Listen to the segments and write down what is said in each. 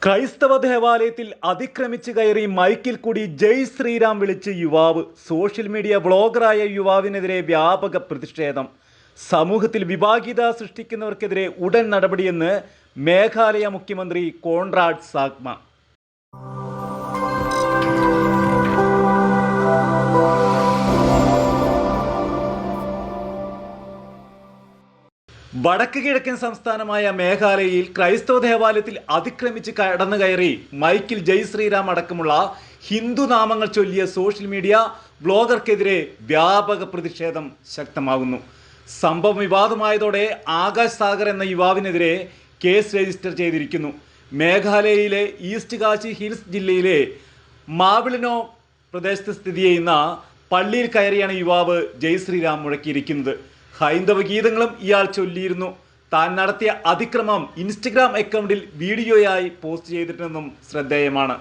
ക്രൈസ്തവ ദേവാലയത്തിൽ അതിക്രമിച്ച് കയറി മൈക്കിൽ കൂടി ജയ് ശ്രീരാം വിളിച്ച് യുവാവ്. സോഷ്യൽ മീഡിയ വ്ളോഗറായ യുവാവിനെതിരെ വ്യാപക പ്രതിഷേധം. സമൂഹത്തിൽ വിഭാഗീയത സൃഷ്ടിക്കുന്നവർക്കെതിരെ ഉടൻ നടപടിയെന്ന് മേഘാലയ മുഖ്യമന്ത്രി കോൺറാഡ് സാഗ്മ. വടക്ക് കിഴക്കൻ സംസ്ഥാനമായ മേഘാലയയിൽ ക്രൈസ്തവ ദേവാലയത്തിൽ അതിക്രമിച്ച് കടന്നു കയറി മൈക്കിൽ ജയ് ശ്രീരാം അടക്കമുള്ള ഹിന്ദു നാമങ്ങൾ ചൊല്ലിയ സോഷ്യൽ മീഡിയ ബ്ലോഗർക്കെതിരെ വ്യാപക പ്രതിഷേധം ശക്തമാകുന്നു. സംഭവം വിവാദമായതോടെ ആകാശ് സാഗർ എന്ന യുവാവിനെതിരെ കേസ് രജിസ്റ്റർ ചെയ്തിരിക്കുന്നു. മേഘാലയയിലെ ഈസ്റ്റ് കാശി ഹിൽസ് ജില്ലയിലെ മാവിളിനോ പ്രദേശത്ത് സ്ഥിതി ചെയ്യുന്ന പള്ളിയിൽ കയറിയാണ് യുവാവ് ജയ് ശ്രീരാം മുഴക്കിയിരിക്കുന്നത്. ഹൈന്ദവ ഗീതങ്ങളും ഇയാൾ ചൊല്ലിയിരുന്നു. താൻ നടത്തിയ അതിക്രമം ഇൻസ്റ്റഗ്രാം അക്കൗണ്ടിൽ വീഡിയോയായി പോസ്റ്റ് ചെയ്തിട്ടുണ്ടെന്നും ശ്രദ്ധേയമാണ്.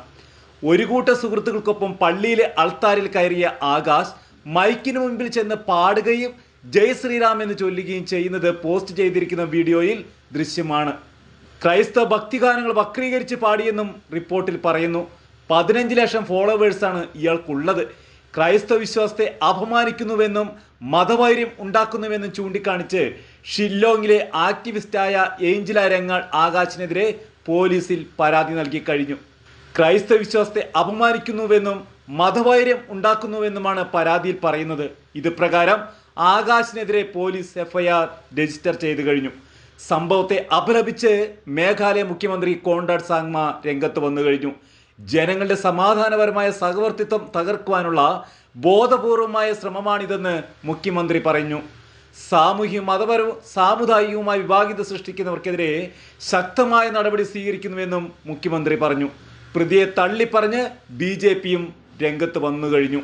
ഒരു കൂട്ട സുഹൃത്തുക്കൾക്കൊപ്പം പള്ളിയിലെ അൾത്താരിൽ കയറിയ ആകാശ് മൈക്കിന് മുൻപിൽ ചെന്ന് പാടുകയും ജയ് ശ്രീറാം എന്ന് ചൊല്ലുകയും ചെയ്യുന്നത് പോസ്റ്റ് ചെയ്തിരിക്കുന്ന വീഡിയോയിൽ ദൃശ്യമാണ്. ക്രൈസ്തവ ഭക്തിഗാനങ്ങൾ വക്രീകരിച്ച് പാടിയെന്നും റിപ്പോർട്ടിൽ പറയുന്നു. 15 ലക്ഷം ഫോളോവേഴ്സാണ് ഇയാൾക്കുള്ളത്. ക്രൈസ്തവ വിശ്വാസത്തെ അപമാനിക്കുന്നുവെന്നും മതവൈര്യം ഉണ്ടാക്കുന്നുവെന്നും ചൂണ്ടിക്കാണിച്ച് ഷില്ലോങ്ങിലെ ആക്ടിവിസ്റ്റായ ഏഞ്ചല രംഗാൾ ആകാശിനെതിരെ പോലീസിൽ പരാതി നൽകി കഴിഞ്ഞു. ക്രൈസ്തവ വിശ്വാസത്തെ അപമാനിക്കുന്നുവെന്നും മതവൈര്യം ഉണ്ടാക്കുന്നുവെന്നുമാണ് പരാതിയിൽ പറയുന്നത്. ഇത് പ്രകാരം ആകാശിനെതിരെ പോലീസ് FIR രജിസ്റ്റർ ചെയ്തു കഴിഞ്ഞു. സംഭവത്തെ അപലപിച്ച് മേഘാലയ മുഖ്യമന്ത്രി കോൺറാഡ് സാഗ്മ രംഗത്ത് വന്നു കഴിഞ്ഞു. ജനങ്ങളുടെ സമാധാനപരമായ സഹവർത്തിത്വം തകർക്കുവാനുള്ള ബോധപൂർവമായ ശ്രമമാണിതെന്ന് മുഖ്യമന്ത്രി പറഞ്ഞു. സാമൂഹ്യ മതപരവും സാമുദായികവുമായ വിഭാഗീയത സൃഷ്ടിക്കുന്നവർക്കെതിരെ ശക്തമായ നടപടി സ്വീകരിക്കുന്നുവെന്നും മുഖ്യമന്ത്രി പറഞ്ഞു. പ്രതിയെ തള്ളിപ്പറഞ്ഞ് BJPയും രംഗത്ത് വന്നു കഴിഞ്ഞു.